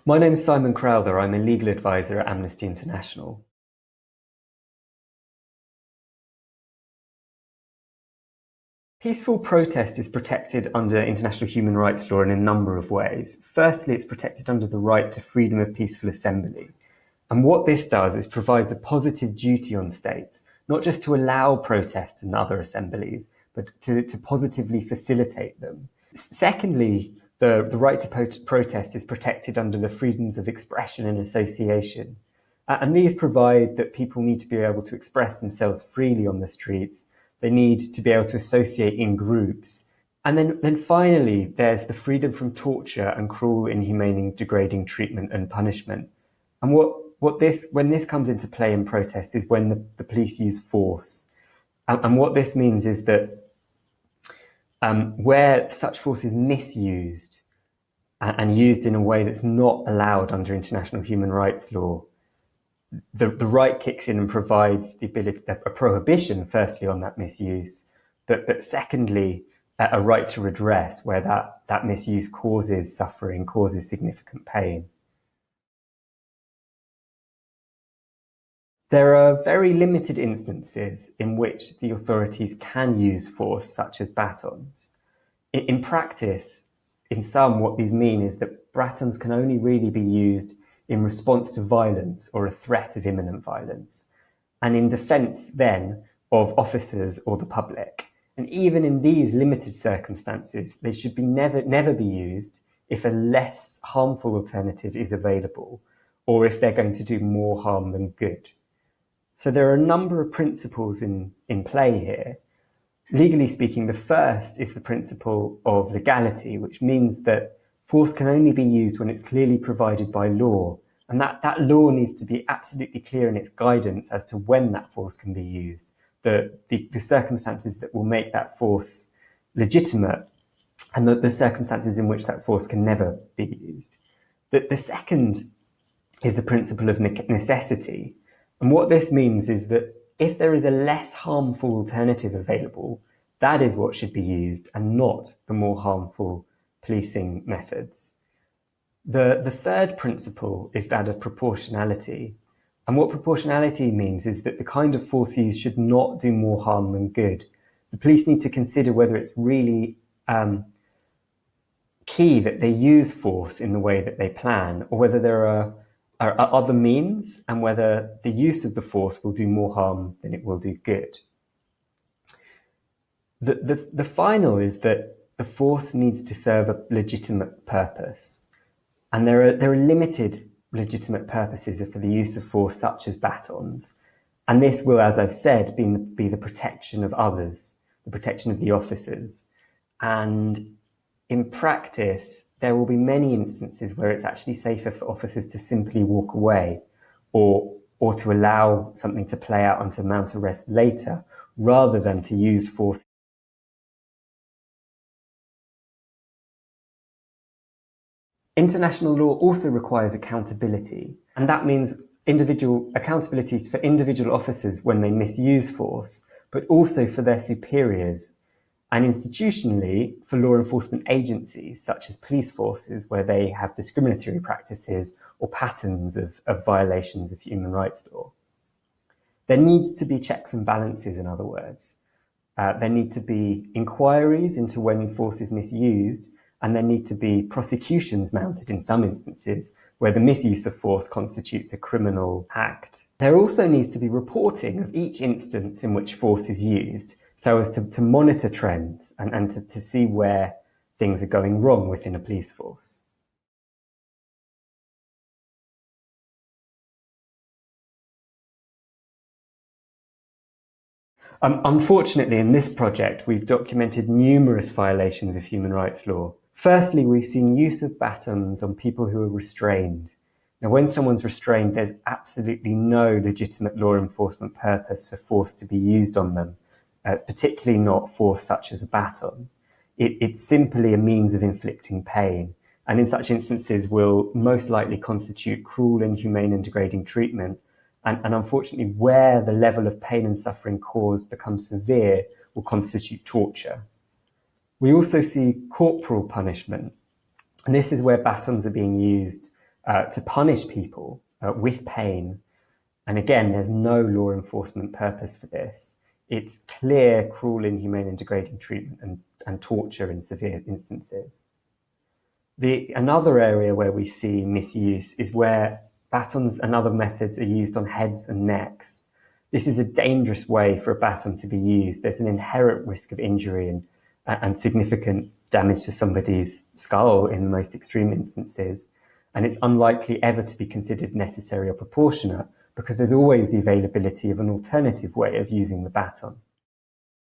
My name is Simon Crowther. I'm a legal advisor at Amnesty International. Peaceful protest is protected under international human rights law in a number of ways. Firstly, it's protected under the right to freedom of peaceful assembly. And what this does is provides a positive duty on states, not just to allow protests and other assemblies, but to positively facilitate them. Secondly, the right to protest is protected under the freedoms of expression and association. And these provide that people need to be able to express themselves freely on the streets. They need to be able to associate in groups. And then finally, there's the freedom from torture and cruel, inhumane, and degrading treatment and punishment. And when this comes into play in protests is when the police use force. And what this means is that where such force is misused and used in a way that's not allowed under international human rights law, the right kicks in and provides the ability, a prohibition, firstly, on that misuse, but secondly, a right to redress where that misuse causes suffering, causes significant pain. There are very limited instances in which the authorities can use force, such as batons. In practice, in sum, what these mean is that batons can only really be used in response to violence or a threat of imminent violence, and in defence then of officers or the public. And even in these limited circumstances, they should never be used if a less harmful alternative is available, or if they're going to do more harm than good. So there are a number of principles in play here. Legally speaking, the first is the principle of legality, which means that force can only be used when it's clearly provided by law. And that law needs to be absolutely clear in its guidance as to when that force can be used, the circumstances that will make that force legitimate, and the circumstances in which that force can never be used. The second is the principle of necessity. And what this means is that if there is a less harmful alternative available, that is what should be used and not the more harmful policing methods. The third principle is that of proportionality. And what proportionality means is that the kind of force used should not do more harm than good. The police need to consider whether it's really key that they use force in the way that they plan, or whether there are other means, and whether the use of the force will do more harm than it will do good. The final is that the force needs to serve a legitimate purpose. And there are limited legitimate purposes for the use of force, such as batons. And this will, as I've said, be the protection of others, the protection of the officers. And in practice, there will be many instances where it's actually safer for officers to simply walk away, or to allow something to play out and to mount arrest later, rather than to use force. International law also requires accountability, and that means accountability for individual officers when they misuse force, but also for their superiors, and institutionally for law enforcement agencies such as police forces, where they have discriminatory practices or patterns of violations of human rights law. There needs to be checks and balances, in other words. There need to be inquiries into when force is misused, and there need to be prosecutions mounted in some instances where the misuse of force constitutes a criminal act. There also needs to be reporting of each instance in which force is used, so as to monitor trends and to see where things are going wrong within a police force. Unfortunately, in this project, we've documented numerous violations of human rights law. Firstly, we've seen use of batons on people who are restrained. Now, when someone's restrained, there's absolutely no legitimate law enforcement purpose for force to be used on them, particularly not force such as a baton. It's simply a means of inflicting pain, and in such instances will most likely constitute cruel, inhumane, and degrading treatment. And unfortunately, where the level of pain and suffering caused becomes severe, will constitute torture. We also see corporal punishment, and this is where batons are being used to punish people with pain. And again, there's no law enforcement purpose for this. It's clear, cruel, inhumane, and degrading treatment and torture in severe instances. Another area where we see misuse is where batons and other methods are used on heads and necks. This is a dangerous way for a baton to be used. There's an inherent risk of injury and significant damage to somebody's skull in the most extreme instances. And it's unlikely ever to be considered necessary or proportionate because there's always the availability of an alternative way of using the baton.